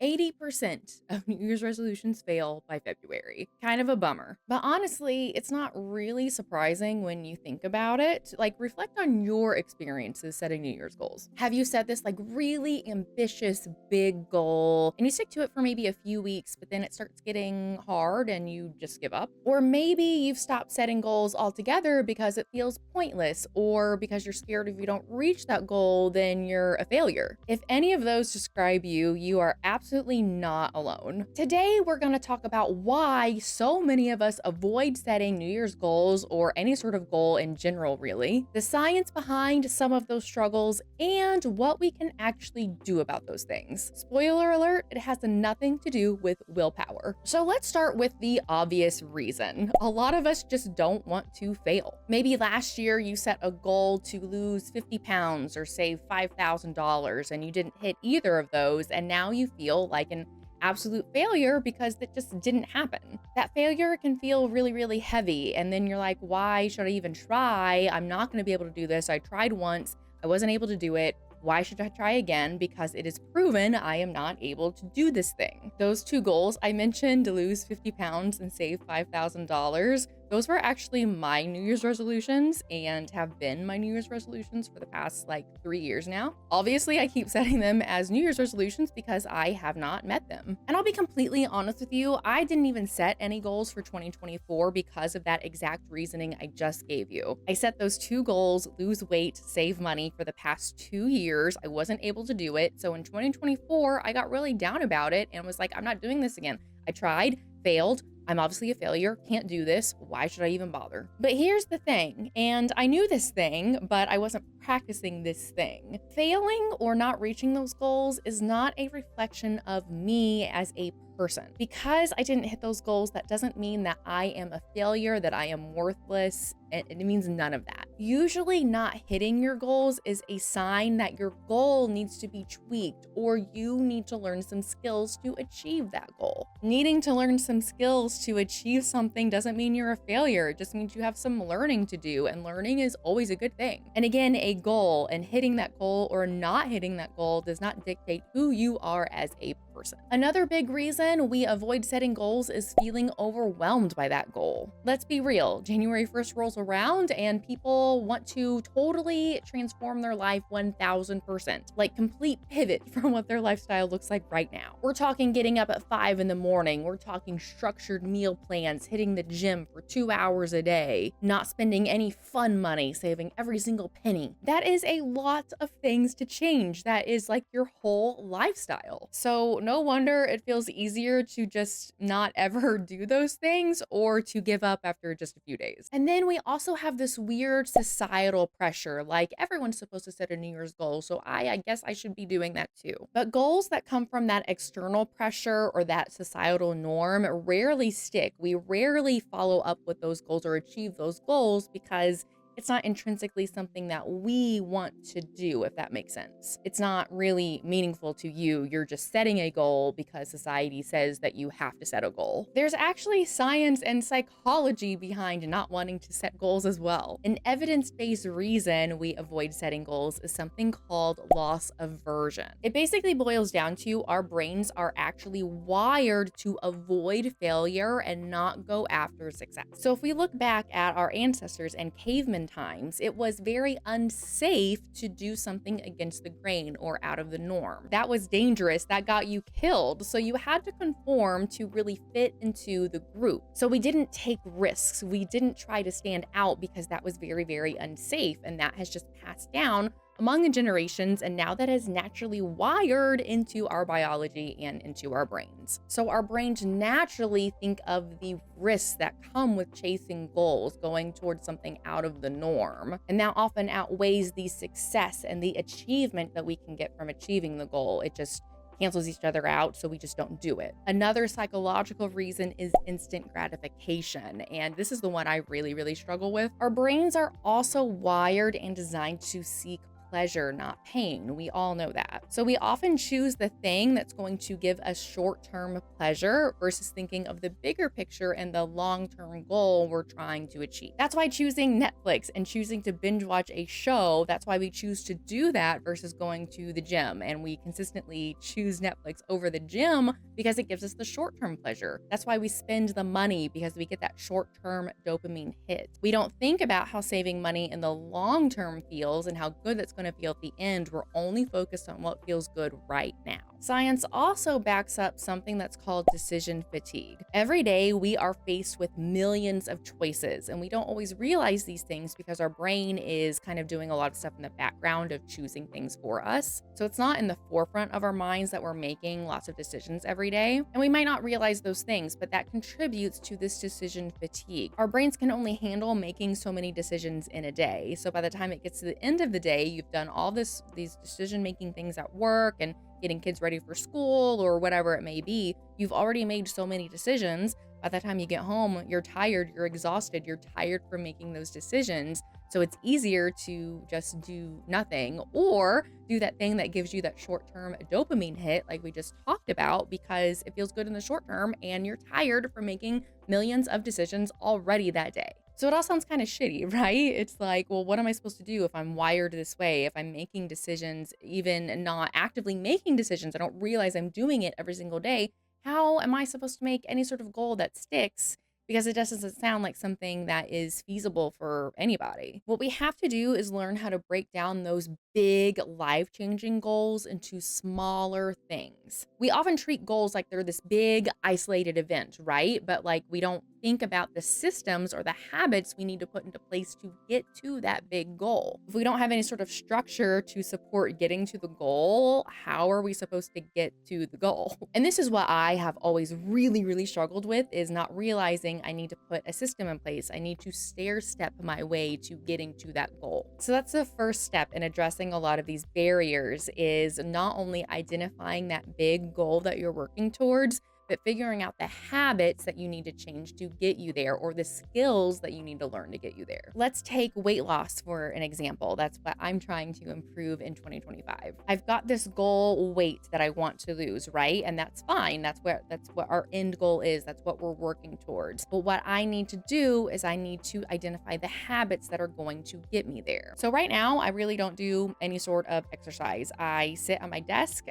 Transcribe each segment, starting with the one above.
80% of New Year's resolutions fail by February. Kind of a bummer. But honestly, it's not really surprising when you think about it. Like, reflect on your experiences setting New Year's goals. Have you set this like really ambitious, big goal and you stick to it for maybe a few weeks, but then it starts getting hard and you just give up? Or maybe you've stopped setting goals altogether because it feels pointless, or because you're scared if you don't reach that goal, then you're a failure. If any of those describe you, you are absolutely not alone. Today, we're going to talk about why so many of us avoid setting New Year's goals, or any sort of goal in general, really, the science behind some of those struggles, and what we can actually do about those things. Spoiler alert, it has nothing to do with willpower. So let's start with the obvious reason. A lot of us just don't want to fail. Maybe last year you set a goal to lose 50 pounds or save $5,000 and you didn't hit either of those, and now you feel like an absolute failure because it just didn't happen. That failure can feel really, really heavy, and then you're like, why should I even try? I'm not going to be able to do this. I tried once, I wasn't able to do it. Why should I try again? Because it is proven I am not able to do this thing. Those two goals I mentioned, to lose 50 pounds and save $5,000, those were actually my New Year's resolutions, and have been my New Year's resolutions for the past like 3 years now. Obviously, I keep setting them as New Year's resolutions because I have not met them. And I'll be completely honest with you, I didn't even set any goals for 2024 because of that exact reasoning I just gave you. I set those two goals, lose weight, save money, for the past 2 years. I wasn't able to do it. So in 2024, I got really down about it and was like, I'm not doing this again. I tried, failed. I'm obviously a failure, can't do this. Why should I even bother? But here's the thing, and I knew this thing, but I wasn't practicing this thing. Failing or not reaching those goals is not a reflection of me as a person. Because I didn't hit those goals, that doesn't mean that I am a failure, that I am worthless. It means none of that. Usually not hitting your goals is a sign that your goal needs to be tweaked, or you need to learn some skills to achieve that goal. Needing to learn some skills to achieve something doesn't mean you're a failure. It just means you have some learning to do, and learning is always a good thing. And again, a goal and hitting that goal or not hitting that goal does not dictate who you are as a person. Another big reason we avoid setting goals is feeling overwhelmed by that goal. Let's be real, January 1st rolls around and people want to totally transform their life 1000%, like complete pivot from what their lifestyle looks like right now. We're talking getting up at 5 in the morning, we're talking structured meal plans, hitting the gym for 2 hours a day, not spending any fun money, saving every single penny. That is a lot of things to change. That is like your whole lifestyle. So no wonder it feels easier to just not ever do those things, or to give up after just a few days. And then we also have this weird societal pressure, like everyone's supposed to set a New Year's goal, so I guess I should be doing that too. But goals that come from that external pressure or that societal norm rarely stick. We rarely follow up with those goals or achieve those goals because it's not intrinsically something that we want to do, if that makes sense. It's not really meaningful to you. You're just setting a goal because society says that you have to set a goal. There's actually science and psychology behind not wanting to set goals as well. An evidence-based reason we avoid setting goals is something called loss aversion. It basically boils down to our brains are actually wired to avoid failure and not go after success. So if we look back at our ancestors and cavemen times, it was very unsafe to do something against the grain or out of the norm. That was dangerous. That got you killed. So you had to conform to really fit into the group. So we didn't take risks. We didn't try to stand out because that was very, very unsafe. And that has just passed down among the generations, and now that is naturally wired into our biology and into our brains. So our brains naturally think of the risks that come with chasing goals, going towards something out of the norm. And that often outweighs the success and the achievement that we can get from achieving the goal. It just cancels each other out, so we just don't do it. Another psychological reason is instant gratification, and this is the one I really, really struggle with. Our brains are also wired and designed to seek pleasure, not pain. We all know that. So we often choose the thing that's going to give us short-term pleasure versus thinking of the bigger picture and the long-term goal we're trying to achieve. That's why choosing Netflix and choosing to binge watch a show, that's why we choose to do that versus going to the gym. And we consistently choose Netflix over the gym because it gives us the short-term pleasure. That's why we spend the money, because we get that short-term dopamine hit. We don't think about how saving money in the long term feels and how good that's going to feel at the end. We're only focused on what feels good right now. Science also backs up something that's called decision fatigue. Every day we are faced with millions of choices, and we don't always realize these things because our brain is kind of doing a lot of stuff in the background of choosing things for us. So it's not in the forefront of our minds that we're making lots of decisions every day. And we might not realize those things, but that contributes to this decision fatigue. Our brains can only handle making so many decisions in a day. So by the time it gets to the end of the day, you've done all these decision-making things at work and getting kids ready for school or whatever it may be. You've already made so many decisions. By the time you get home, you're tired, you're exhausted, you're tired from making those decisions. So it's easier to just do nothing or do that thing that gives you that short-term dopamine hit like we just talked about, because it feels good in the short term and you're tired from making millions of decisions already that day. So it all sounds kind of shitty, right? It's like, well, what am I supposed to do if I'm wired this way? If I'm making decisions, even not actively making decisions, I don't realize I'm doing it every single day. How am I supposed to make any sort of goal that sticks? Because it just doesn't sound like something that is feasible for anybody. What we have to do is learn how to break down those big life-changing goals into smaller things. We often treat goals like they're this big isolated event, right? But like we don't think about the systems or the habits we need to put into place to get to that big goal. If we don't have any sort of structure to support getting to the goal, how are we supposed to get to the goal? And this is what I have always really struggled with, is not realizing I need to put a system in place. I need to stair step my way to getting to that goal. So that's the first step in addressing a lot of these barriers, is not only identifying that big goal that you're working towards, but figuring out the habits that you need to change to get you there, or the skills that you need to learn to get you there. Let's take weight loss for an example. That's what I'm trying to improve in 2025. I've got this goal weight that I want to lose, right? And that's fine. That's what our end goal is. That's what we're working towards. But what I need to do is I need to identify the habits that are going to get me there. So right now, I really don't do any sort of exercise. I sit on my desk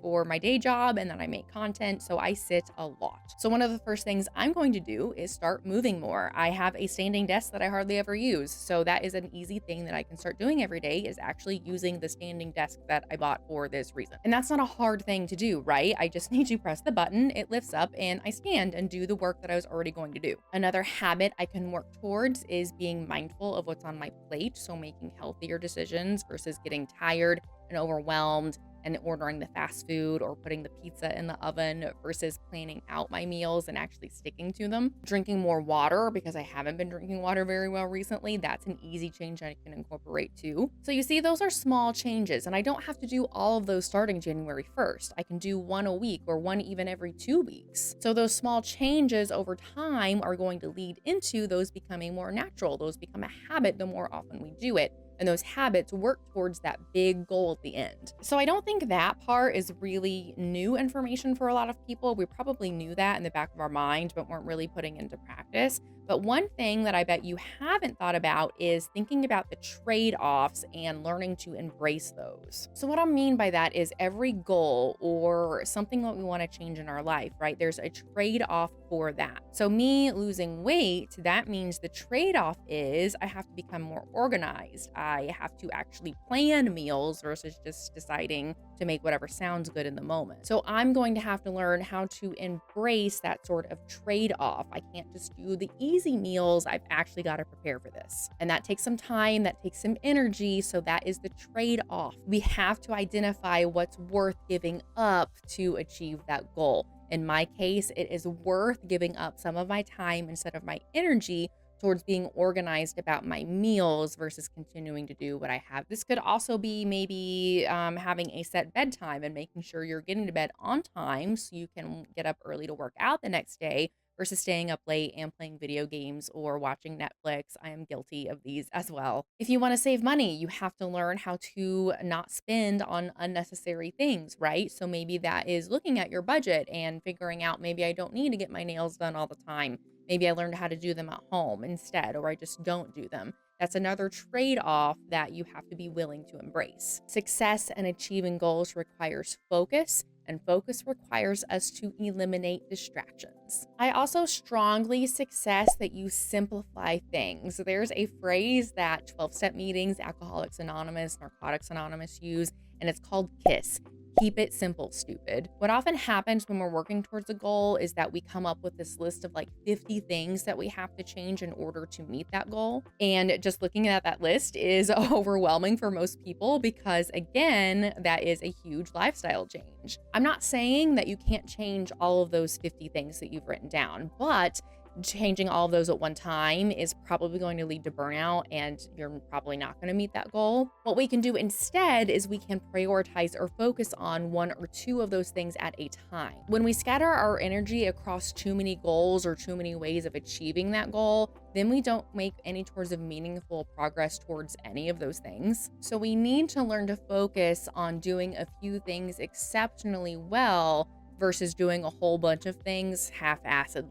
for my day job, and then I make content. So I sit a lot. So one of the first things I'm going to do is start moving more. I have a standing desk that I hardly ever use. So that is an easy thing that I can start doing every day, is actually using the standing desk that I bought for this reason. And that's not a hard thing to do, right? I just need to press the button, it lifts up, and I stand and do the work that I was already going to do. Another habit I can work towards is being mindful of what's on my plate. So making healthier decisions versus getting tired and overwhelmed and ordering the fast food or putting the pizza in the oven, versus planning out my meals and actually sticking to them. Drinking more water, because I haven't been drinking water very well recently. That's an easy change I can incorporate too. So you see, those are small changes, and I don't have to do all of those starting January 1st. I can do one a week or one even every 2 weeks. So those small changes over time are going to lead into those becoming more natural. Those become a habit the more often we do it. And those habits work towards that big goal at the end. So I don't think that part is really new information for a lot of people. We probably knew that in the back of our mind, but weren't really putting into practice. But one thing that I bet you haven't thought about is thinking about the trade-offs and learning to embrace those. So what I mean by that is every goal or something that we want to change in our life, right? There's a trade-off for that. So me losing weight, that means the trade-off is I have to become more organized. I have to actually plan meals versus just deciding to make whatever sounds good in the moment. So I'm going to have to learn how to embrace that sort of trade-off. I can't just do the easy meals. I've actually got to prepare for this. And that takes some time, that takes some energy. So that is the trade-off. We have to identify what's worth giving up to achieve that goal. In my case, it is worth giving up some of my time instead of my energy towards being organized about my meals versus continuing to do what I have. This could also be maybe having a set bedtime and making sure you're getting to bed on time so you can get up early to work out the next day, versus staying up late and playing video games or watching Netflix. I am guilty of these as well. If you want to save money, you have to learn how to not spend on unnecessary things, right? So maybe that is looking at your budget and figuring out maybe I don't need to get my nails done all the time. Maybe I learned how to do them at home instead, or I just don't do them. That's another trade off that you have to be willing to embrace. Success and achieving goals requires focus, and focus requires us to eliminate distractions. I also strongly suggest that you simplify things. There's a phrase that 12-step meetings, Alcoholics Anonymous, Narcotics Anonymous use, and it's called KISS. Keep it simple, stupid. What often happens when we're working towards a goal is that we come up with this list of like 50 things that we have to change in order to meet that goal. And just looking at that list is overwhelming for most people because, again, that is a huge lifestyle change. I'm not saying that you can't change all of those 50 things that you've written down, but changing all of those at one time is probably going to lead to burnout and you're probably not going to meet that goal. What we can do instead is we can prioritize or focus on one or two of those things at a time. When we scatter our energy across too many goals or too many ways of achieving that goal, then we don't make any towards of meaningful progress towards any of those things. So we need to learn to focus on doing a few things exceptionally well versus doing a whole bunch of things half-assed,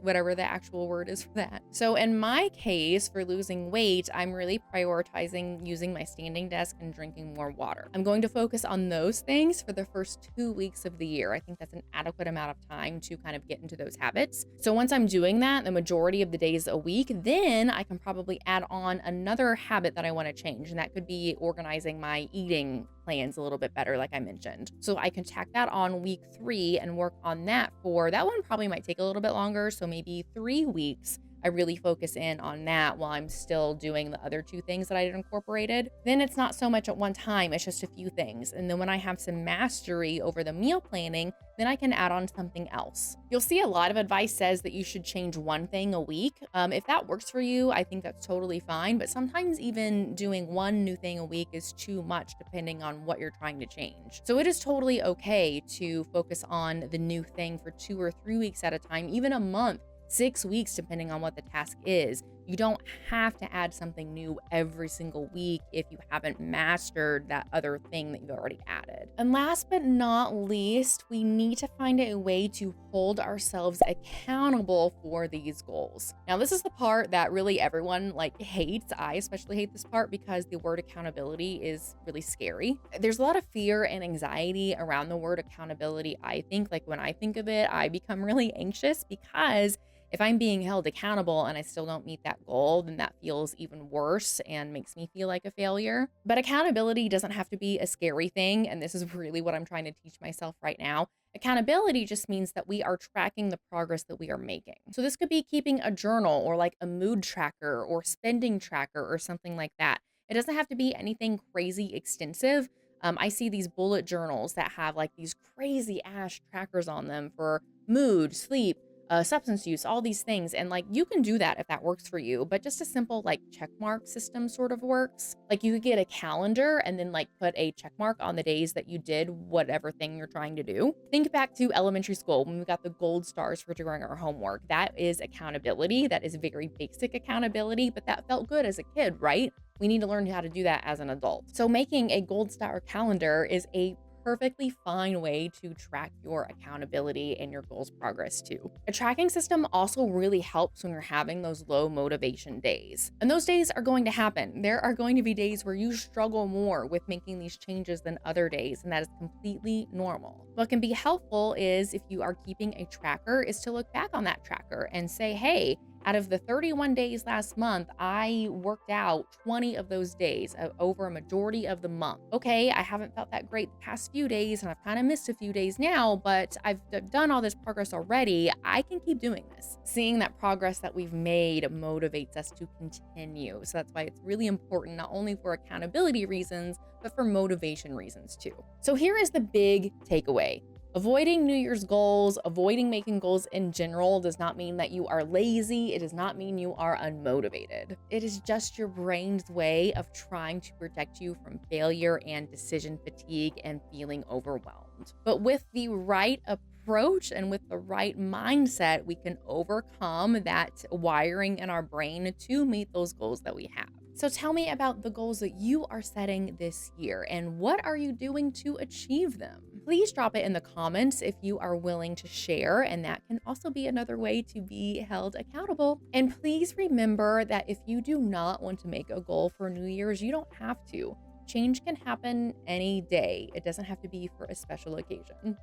whatever the actual word is for that. So in my case, for losing weight, I'm really prioritizing using my standing desk and drinking more water. I'm going to focus on those things for the first 2 weeks of the year. I think that's an adequate amount of time to kind of get into those habits. So once I'm doing that, the majority of the days a week, then I can probably add on another habit that I want to change. And that could be organizing my eating plans a little bit better, like I mentioned. So I can tack that on week 3 and work on that for that one probably might take a little bit longer. So maybe 3 weeks. I really focus in on that while I'm still doing the other 2 things that I incorporated. Then it's not so much at one time, it's just a few things. And then when I have some mastery over the meal planning, then I can add on something else. You'll see a lot of advice says that you should change one thing a week. If that works for you, I think that's totally fine. But sometimes even doing one new thing a week is too much depending on what you're trying to change. So it is totally okay to focus on the new thing for 2 or 3 weeks at a time, even a month. 6 weeks, depending on what the task is. You don't have to add something new every single week if you haven't mastered that other thing that you've already added. And last but not least, we need to find a way to hold ourselves accountable for these goals. Now, this is the part that really everyone hates. I especially hate this part because the word accountability is really scary. There's a lot of fear and anxiety around the word accountability. I think when I think of it, I become really anxious because if I'm being held accountable and I still don't meet that goal, then that feels even worse and makes me feel like a failure. But accountability doesn't have to be a scary thing. And this is really what I'm trying to teach myself right now. Accountability just means that we are tracking the progress that we are making. So this could be keeping a journal or like a mood tracker or spending tracker or something like that. It doesn't have to be anything crazy extensive. I see these bullet journals that have like these crazy ass trackers on them for mood, sleep, substance use, all these things. And you can do that if that works for you, but just a simple check mark system sort of works. You could get a calendar and then put a check mark on the days that you did whatever thing you're trying to do. Think back to elementary school when we got the gold stars for doing our homework. That is accountability. That is very basic accountability, but that felt good as a kid, right? We need to learn how to do that as an adult. So making a gold star calendar is a perfectly fine way to track your accountability and your goals progress too. A tracking system also really helps when you're having those low motivation days. And those days are going to happen. There are going to be days where you struggle more with making these changes than other days, and that is completely normal. What can be helpful is if you are keeping a tracker is to look back on that tracker and say, hey, out of the 31 days last month, I worked out 20 of those days over a majority of the month. Okay, I haven't felt that great the past few days and I've kind of missed a few days now, but I've done all this progress already. I can keep doing this. Seeing that progress that we've made motivates us to continue. So that's why it's really important, not only for accountability reasons, but for motivation reasons too. So here is the big takeaway. Avoiding New Year's goals, avoiding making goals in general does not mean that you are lazy. It does not mean you are unmotivated. It is just your brain's way of trying to protect you from failure and decision fatigue and feeling overwhelmed. But with the right approach approach and with the right mindset, we can overcome that wiring in our brain to meet those goals that we have. So tell me about the goals that you are setting this year and what are you doing to achieve them? Please drop it in the comments if you are willing to share, and that can also be another way to be held accountable. And please remember that if you do not want to make a goal for New Year's, you don't have to. Change can happen any day. It doesn't have to be for a special occasion.